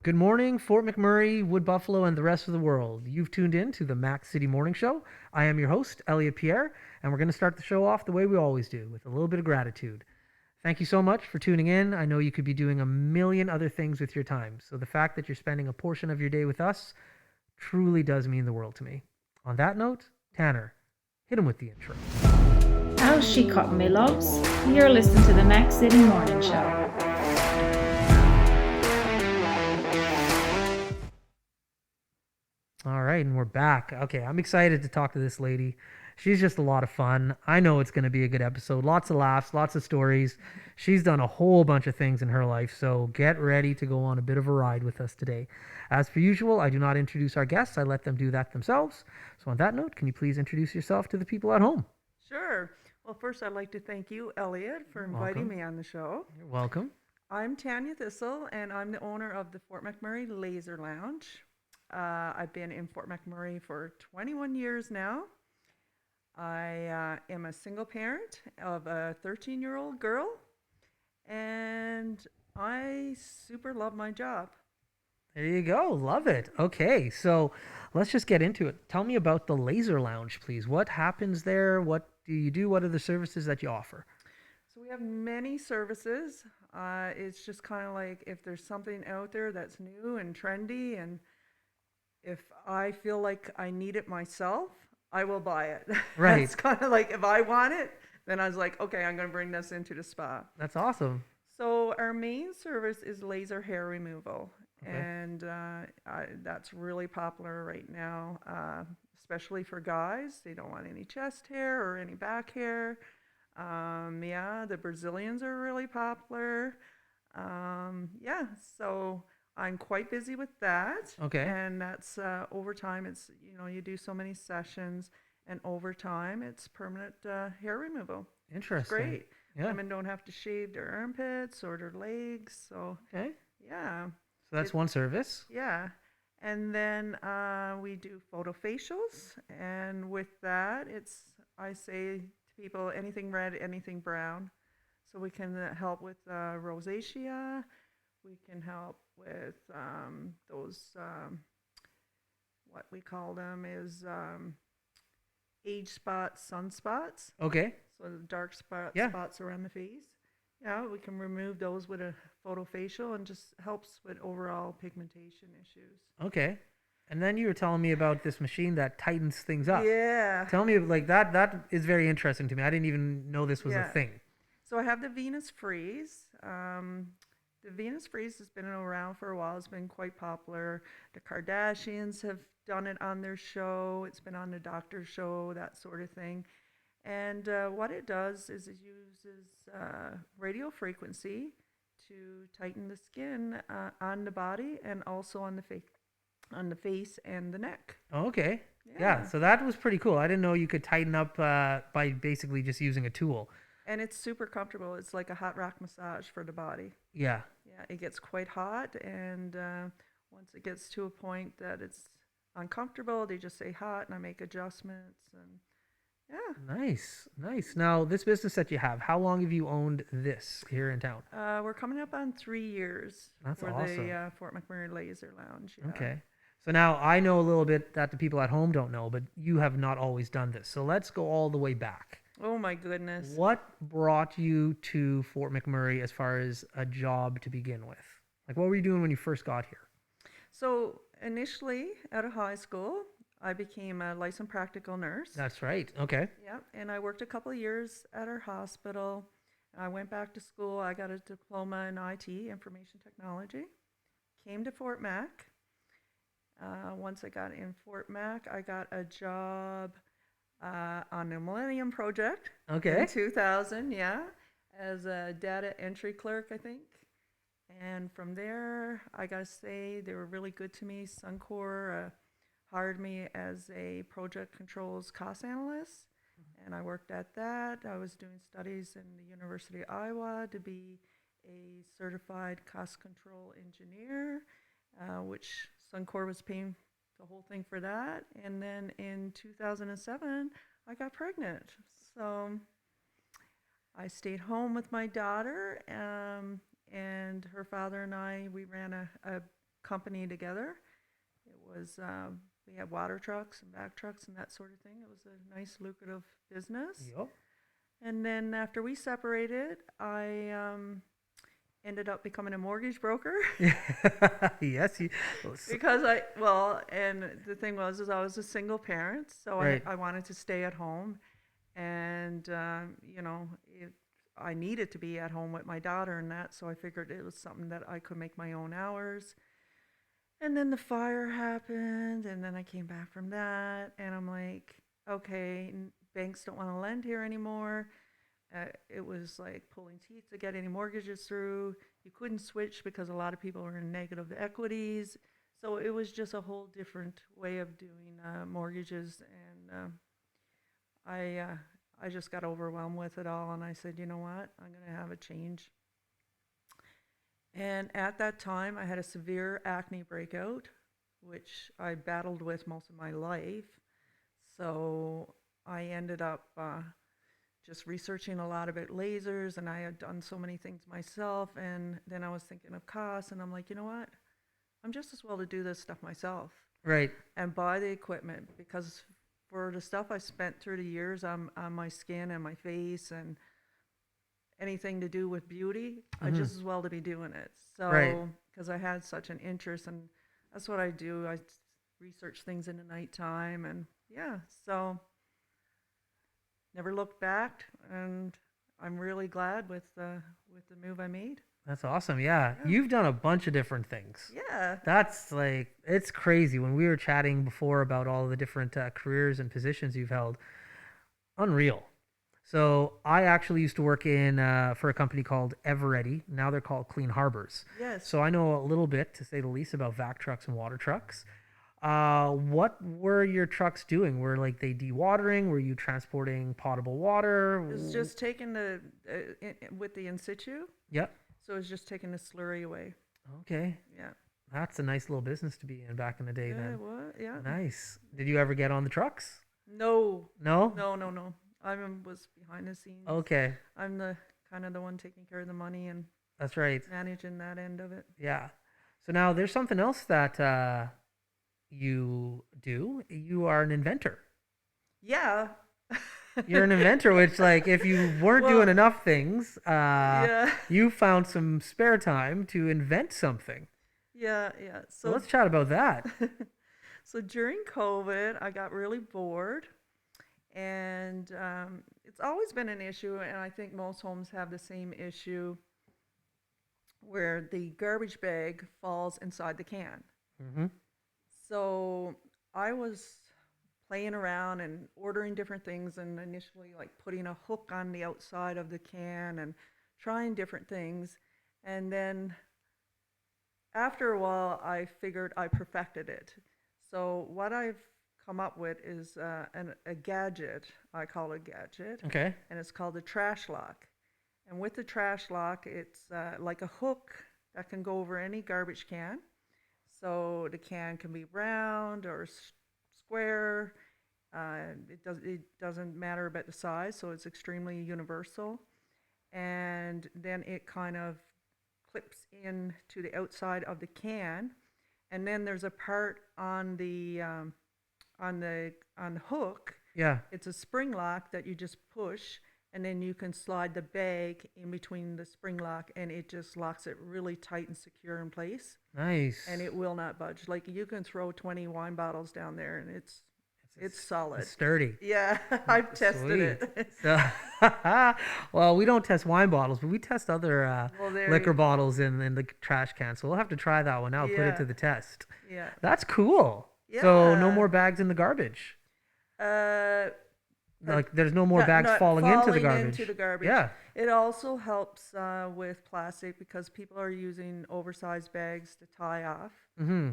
Good morning, Fort McMurray, Wood Buffalo, and the rest of the world. You've tuned in to the Mac City Morning Show. I am your host, Elliot Pierre, and we're going to start the show off the way we always do, with a little bit of gratitude. Thank you so much for tuning in. I know you could be doing a million other things with your time, so the fact that you're spending a portion of your day with us truly does mean the world to me. On that note, Tanner, hit him with the intro. How's she cotton, me loves? You're listening to the Mac City Morning Show. All right, and we're back. Okay, I'm excited to talk to this lady. She's just a lot of fun. I know it's going to be a good episode. Lots of laughs, lots of stories. She's done a whole bunch of things in her life, so get ready to go on a bit of a ride with us today. As per usual, I do not introduce our guests. I let them do that themselves. So on that note, can you please introduce yourself to the people at home? Sure. Well, first, I'd like to thank you, Elliot, for inviting me on the show. You're welcome. I'm Tanya Thistle, and I'm the owner of the Fort McMurray Laser Lounge. I've been in Fort McMurray for 21 years now. I am a single parent of a 13-year-old girl, and I super love my job. There you go. Love it. Okay, so let's just get into it. Tell me about the Laser Lounge, please. What happens there? What do you do? What are the services that you offer? So we have many services. It's just kind of like if there's something out there that's new and trendy, and if I feel like I need it myself, I will buy it. Right. It's kind of like if I want it, then I was like, okay, I'm going to bring this into the spa. That's awesome. So our main service is laser hair removal. Okay. And that's really popular right now, especially for guys. They don't want any chest hair or any back hair. The Brazilians are really popular. So I'm quite busy with that. Okay. And that's over time. It's, you do so many sessions, and over time, it's permanent hair removal. Interesting. It's great. Yeah. Women don't have to shave their armpits or their legs. So, Okay. yeah. So that's one service. Yeah. And then we do photo facials. And with that, I say to people, anything red, anything brown. So we can help with rosacea. We can help with those, what we call them is age spots, sunspots. Okay. So the dark Yeah. spots around the face. Yeah, we can remove those with a photofacial, and just helps with overall pigmentation issues. Okay. And then you were telling me about this machine that tightens things up. Yeah. Tell me, like, that is very interesting to me. I didn't even know this was a thing. So I have the Venus Freeze. The Venus Freeze has been around for a while. It's been quite popular. The Kardashians have done it on their show. It's been on the doctor's show, that sort of thing. And what it does is it uses radio frequency to tighten the skin on the body, and also on the face and the neck. Okay. Yeah. So that was pretty cool. I didn't know you could tighten up by basically just using a tool. And it's super comfortable. It's like a hot rock massage for the body. Yeah. Yeah, it gets quite hot, and once it gets to a point that it's uncomfortable, they just say hot, and I make adjustments. And yeah. Nice. Now, this business that you have, how long have you owned this here in town? We're coming up on 3 years. That's for awesome. the Fort McMurray Laser Lounge. Yeah. Okay. So now I know a little bit that the people at home don't know, but you have not always done this. So let's go all the way back. Oh my goodness. What brought you to Fort McMurray as far as a job to begin with? Like, what were you doing when you first got here? So initially, out of high school, I became a licensed practical nurse. That's right. Okay. Yeah, and I worked a couple of years at our hospital. I went back to school. I got a diploma in IT, information technology. Came to Fort Mac. Once I got in Fort Mac, I got a job on the Millennium Project. Okay. In 2000, yeah, as a data entry clerk, I think. And from there, I gotta say, they were really good to me. Suncor hired me as a project controls cost analyst, and I worked at that. I was doing studies in the University of Iowa to be a certified cost control engineer, which Suncor was paying the whole thing for that. And then in 2007, I got pregnant. So I stayed home with my daughter, and her father and I, we ran a company together. It was we had water trucks and back trucks and that sort of thing. It was a nice, lucrative business. Yep. And then after we separated, I ended up becoming a mortgage broker. Yes. Because and the thing was, is I was a single parent, so Right. I wanted to stay at home, and you know, I needed to be at home with my daughter and that, so I figured it was something that I could make my own hours. And then the fire happened, and then I came back from that, and I'm like, okay, banks don't want to lend here anymore. It was like pulling teeth to get any mortgages through. You couldn't switch because a lot of people were in negative equities. So it was just a whole different way of doing mortgages. And I just got overwhelmed with it all. And I said, you know what? I'm going to have a change. And at that time, I had a severe acne breakout, which I battled with most of my life. So I ended up just researching a lot about lasers, and I had done so many things myself, and then I was thinking of costs, and I'm like, you know what? I'm just as well to do this stuff myself. Right. And buy the equipment, because for the stuff I spent through the years on my skin and my face and anything to do with beauty, I just as well to be doing it. So, because I had such an interest, and that's what I do. I research things in the nighttime, and yeah, so never looked back, and I'm really glad with the move I made. That's awesome. Yeah. You've done a bunch of different things. Yeah. That's like, it's crazy. When we were chatting before about all the different careers and positions you've held, unreal. So I actually used to work in for a company called Eveready. Now they're called Clean Harbors. Yes. So I know a little bit, to say the least, about vac trucks and water trucks. What were your trucks doing? Were like they dewatering? Were you transporting potable water? It was just taking the with the in situ. Yep. So it was just taking the slurry away. Okay. Yeah. That's a nice little business to be in back in the day. Yeah. Then. What? Yeah. Nice. Did you ever get on the trucks? No. No. No. I was behind the scenes. Okay. I'm the kind of the one taking care of the money and That's right. managing that end of it. Yeah. So now there's something else that you do. You are an inventor. Yeah. You're an inventor, which, like, if you weren't doing enough things, Yeah. you found some spare time to invent something. Yeah. So let's chat about that. So during COVID, I got really bored, and it's always been an issue, and I think most homes have the same issue, where the garbage bag falls inside the can. Mm-hmm. So I was playing around and ordering different things, and initially like putting a hook on the outside of the can and trying different things. And then after a while, I figured I perfected it. So what I've come up with is a gadget. I call it a gadget. Okay. And it's called a trash lock. And with the trash lock, it's like a hook that can go over any garbage can. So the can can be round or square. It doesn't matter about the size, so it's extremely universal. And then it kind of clips in to the outside of the can, and then there's a part on the hook. Yeah. It's a spring lock that you just push, and then you can slide the bag in between the spring lock, and it just locks it really tight and secure in place. Nice. And it will not budge. Like, you can throw 20 wine bottles down there, and it's solid. It's sturdy. Yeah, I've tested it. So, well, we don't test wine bottles, but we test other liquor bottles in the trash can. So we'll have to try that one out, put it to the test. Yeah. That's cool. Yeah. So no more bags in the garbage. Like, there's no more bags falling into the garbage. Yeah. It also helps with plastic, because people are using oversized bags to tie off. Mm-hmm.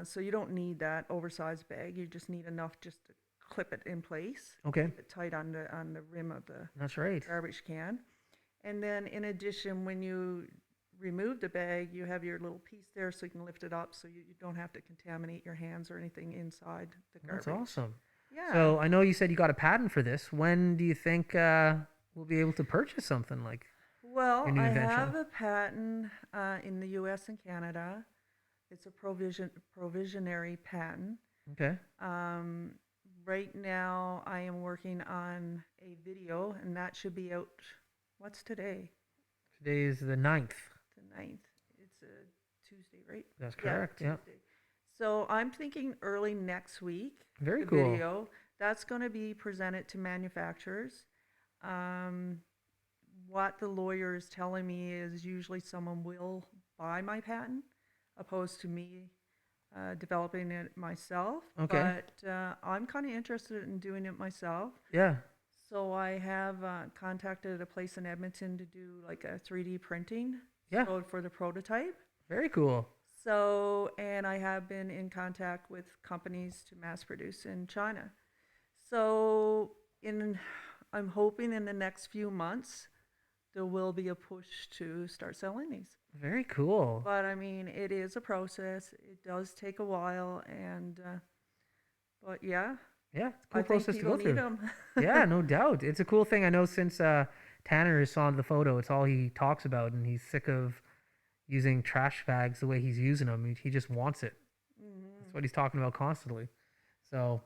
So you don't need that oversized bag. You just need enough just to clip it in place. Okay. Keep it tight on the rim of the That's right. garbage can. And then in addition, when you remove the bag, you have your little piece there so you can lift it up, so you don't have to contaminate your hands or anything inside the garbage. That's awesome. Yeah. So I know you said you got a patent for this. When do you think we'll be able to purchase something like Well, your new I invention? have a patent in the U.S. and Canada. It's a provisionary patent. Okay. Right now, I am working on a video, and that should be out. What's today? Today is the 9th. The 9th. It's a Tuesday, right? That's correct. Yeah. Tuesday. So I'm thinking early next week. Very the cool. Video that's going to be presented to manufacturers. What the lawyer is telling me is usually someone will buy my patent, opposed to me developing it myself. Okay. But I'm kind of interested in doing it myself. Yeah. So I have contacted a place in Edmonton to do like a 3D printing. Yeah. So for the prototype. Very cool. So, and I have been in contact with companies to mass produce in China. So I'm hoping in the next few months there will be a push to start selling these. Very cool. But I mean, it is a process. It does take a while, and but yeah, Yeah, it's a cool I process think to go people need through. them. Yeah, no doubt. It's a cool thing. I know since Tanner saw the photo, it's all he talks about, and he's sick of using trash bags the way he's using them. He just wants it. That's what he's talking about constantly. So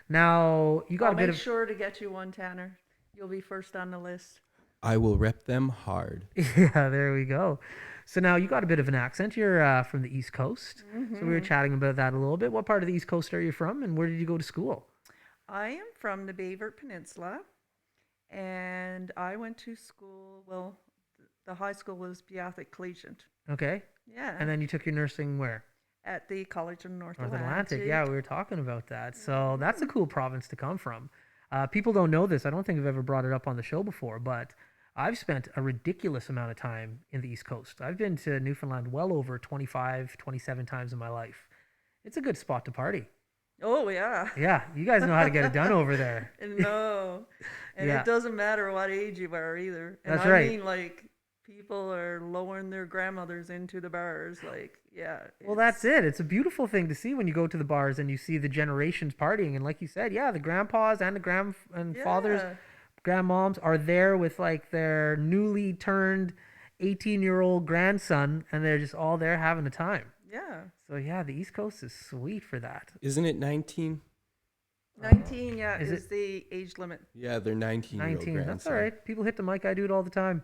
now you got I'll a bit make of sure to get you one, Tanner. You'll be first on the list. I will rep them hard. yeah. There we go. So now you got a bit of an accent. You're from the East Coast. So we were chatting about that a little bit. What part of the East Coast are you from, and where did you go to school? I am from the Bayvert Peninsula, and I went to school. Well, the high school was Beathic Collegiate. Okay. Yeah. And then you took your nursing where? At the College of North North Atlantic. Atlantic. Yeah, we were talking about that. So that's a cool province to come from. People don't know this. I don't think I've ever brought it up on the show before, but I've spent a ridiculous amount of time in the East Coast. I've been to Newfoundland well over 25, 27 times in my life. It's a good spot to party. Oh, yeah. Yeah, you guys know how to get it done over there. No. And Yeah. it doesn't matter what age you are either. And That's I right. mean, like, people are lowering their grandmothers into the bars. Like, yeah. Well, that's it. It's a beautiful thing to see when you go to the bars and you see the generations partying. And like you said, yeah, the grandpas and the grandfathers, Yeah. grandmoms are there with like their newly turned 18-year-old grandson, and they're just all there having a time. Yeah. So yeah, the East Coast is sweet for that. Isn't it 19? 19, yeah, Is is the age limit. Yeah, they're 19-year-old 19. That's grandson. all right. People hit the mic. I do it all the time.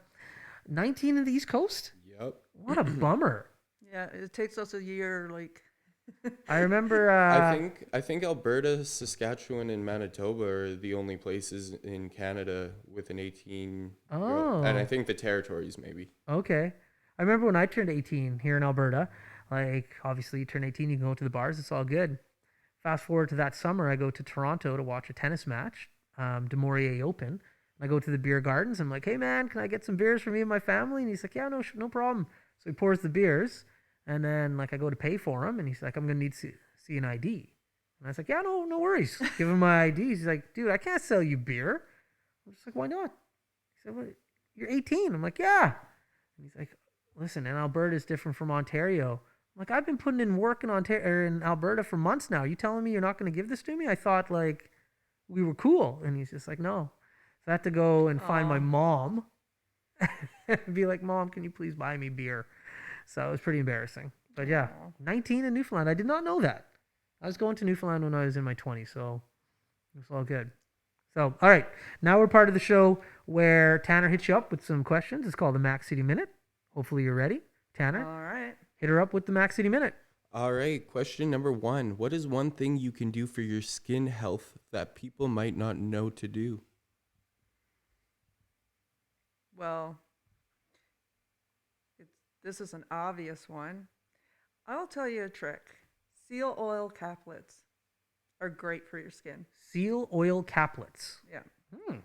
19 in the East Coast? Yep. What a bummer. Yeah, it takes us a year, like. I remember. I think Alberta, Saskatchewan, and Manitoba are the only places in Canada with an 18. Oh. And I think the territories maybe. Okay. I remember when I turned 18 here in Alberta. Like, obviously, you turn 18, you can go to the bars. It's all good. Fast forward to that summer, I go to Toronto to watch a tennis match, Des Moines Open. I go to the beer gardens. I'm like, hey, man, can I get some beers for me and my family? And he's like, yeah, no problem. So he pours the beers. And then, like, I go to pay for him. And he's like, I'm going to need to see an ID. And I was like, yeah, no worries. Give him my ID. He's like, dude, I can't sell you beer. I'm just like, why not? He said, what? You're 18. I'm like, yeah. And he's like, listen, and Alberta is different from Ontario. I'm like, I've been putting in work in in Alberta for months now. You telling me you're not going to give this to me? I thought, like, we were cool. And he's just like, no. So I had to go and find my mom and be like, Mom, can you please buy me beer? So it was pretty embarrassing. But yeah, 19 in Newfoundland. I did not know that. I was going to Newfoundland when I was in my 20s, so it was all good. So, all right. Now we're part of the show where Tanner hits you up with some questions. It's called the Mac City Minute. Hopefully you're ready. Tanner, All right. hit her up with the Mac City Minute. All right, question number 1. What is one thing you can do for your skin health that people might not know to do? Well, this is an obvious one. I'll tell you a trick. Seal oil caplets are great for your skin. Seal oil caplets. Yeah. And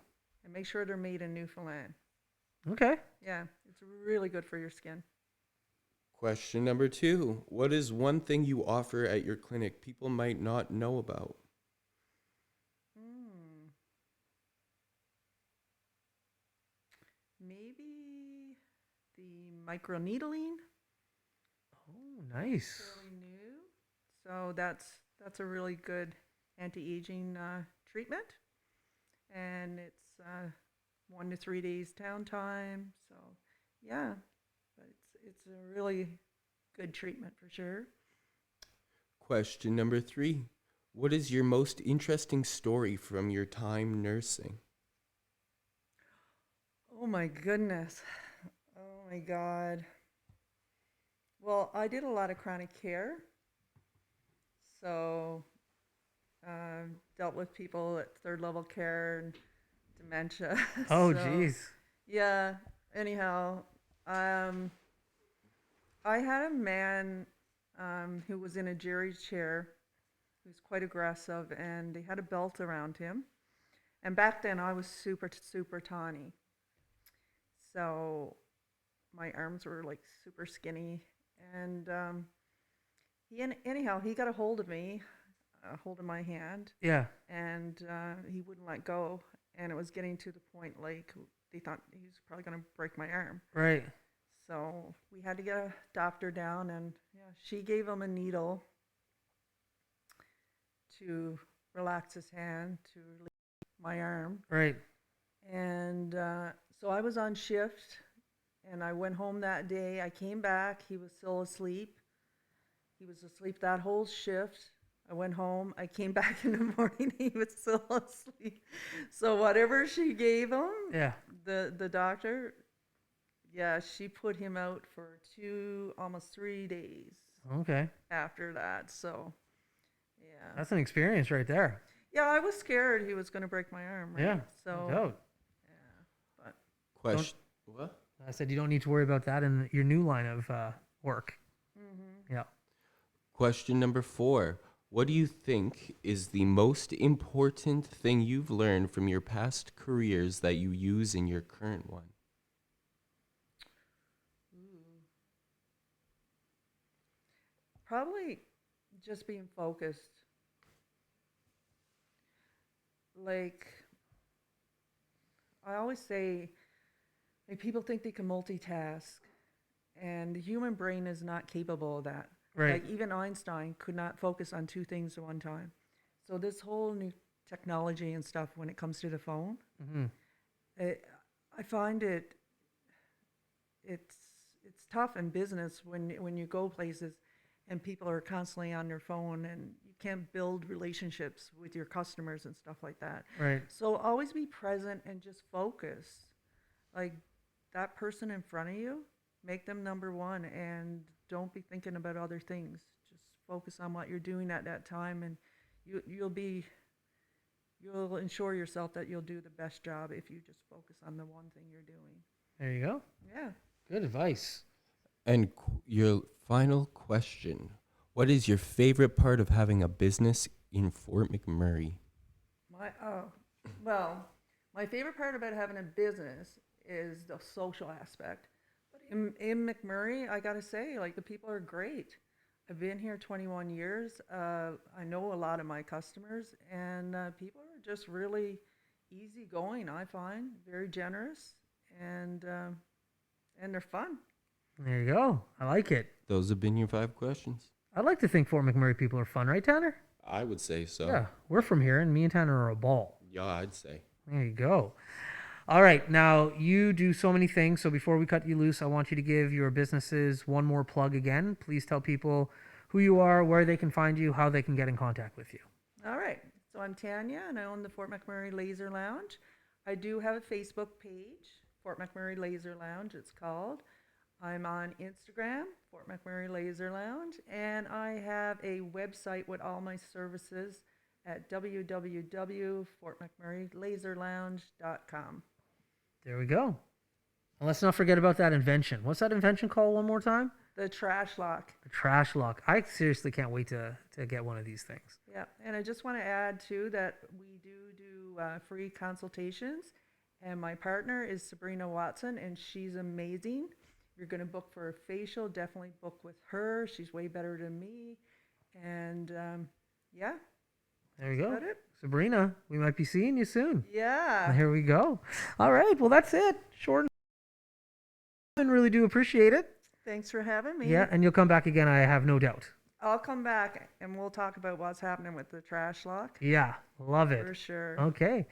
make sure they're made in Newfoundland. Okay. Yeah, it's really good for your skin. Question number 2. What is one thing you offer at your clinic people might not know about? Maybe the microneedling. Oh, nice. Fairly new. So that's a really good anti-aging treatment. And it's 1 to 3 days downtime. So yeah, but it's a really good treatment for sure. Question number 3. What is your most interesting story from your time nursing? Oh my goodness. Oh my God. Well, I did a lot of chronic care. So, dealt with people at third level care and dementia. Oh, So, geez. yeah, anyhow, I had a man who was in a jury chair who was quite aggressive, and he had a belt around him. And back then, I was super, super tawny. So my arms were like super skinny. And anyhow, he got a hold of me, a hold of my hand, Yeah. and he wouldn't let go. And it was getting to the point like they thought he was probably going to break my arm. Right. So we had to get a doctor down, and yeah, she gave him a needle to relax his hand, to relieve my arm. Right. And so I was on shift, and I went home that day. I came back, he was still asleep. He was asleep that whole shift. I went home, I came back in the morning, he was still asleep. So whatever she gave him, Yeah. the doctor, yeah, she put him out for almost 3 days Okay. after that. So, yeah. That's an experience right there. Yeah, I was scared he was going to break my arm, right? Yeah. So, No doubt. yeah. But Question. What? I said you don't need to worry about that in your new line of work. Yeah. Question number 4. What do you think is the most important thing you've learned from your past careers that you use in your current one? probably just being focused. Like, I always say, like, people think they can multitask, and the human brain is not capable of that. Right. Like, even Einstein could not focus on 2 things at one time. So this whole new technology and stuff, when it comes to the phone, Mm-hmm. I find it's tough in business when you go places and people are constantly on their phone, and you can't build relationships with your customers and stuff like that. Right. So always be present and just focus. Like, that person in front of you, make them number one, and don't be thinking about other things. Just focus on what you're doing at that time, and you'll ensure yourself that you'll do the best job if you just focus on the one thing you're doing. There you go. Yeah. Good advice. And your final question. What is your favorite part of having a business in Fort McMurray? My favorite part about having a business is the social aspect. But in McMurray, I gotta say, like, the people are great. I've been here 21 years. I know a lot of my customers, and people are just really easygoing. I find very generous, and they're fun. There you go. I like it. Those have been your 5 questions. I'd like to think Fort McMurray people are fun, right, Tanner? I would say so. Yeah. We're from here, and me and Tanner are a ball. Yeah, I'd say. There you go. All right. Now, you do so many things. So before we cut you loose, I want you to give your businesses one more plug again. Please tell people who you are, where they can find you, how they can get in contact with you. All right. So I'm Tanya, and I own the Fort McMurray Laser Lounge. I do have a Facebook page, Fort McMurray Laser Lounge, it's called. I'm on Instagram, Fort McMurray Laser Lounge, and I have a website with all my services at www.fortmcmurraylaserlounge.com. There we go. And let's not forget about that invention. What's that invention called one more time? The trash lock. The trash lock. I seriously can't wait to get one of these things. Yeah, and I just want to add too that we do free consultations, and my partner is Sabrina Watson, and she's amazing. If you're going to book for a facial, definitely book with her. She's way better than me, and yeah. There you go. Is that it? Sabrina, we might be seeing you soon. Yeah. Here we go. All right. Well, that's it. Short and really do appreciate it. Thanks for having me. Yeah, and you'll come back again, I have no doubt. I'll come back and we'll talk about what's happening with the trash lock. Yeah, love it. For sure. Okay.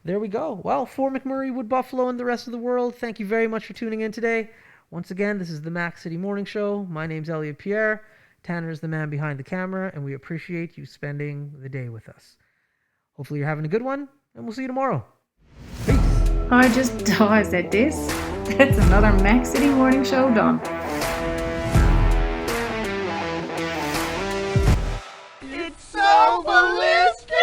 There we go. Well, Fort McMurray, Wood Buffalo, and the rest of the world, thank you very much for tuning in today. Once again, this is the Mac City Morning Show. My name's Elliot Pierre. Tanner is the man behind the camera, and we appreciate you spending the day with us. Hopefully you're having a good one, and we'll see you tomorrow. Peace. I said this. That's another Mac City Morning Show done. It's so ballistic!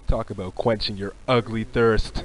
Talk about quenching your ugly thirst.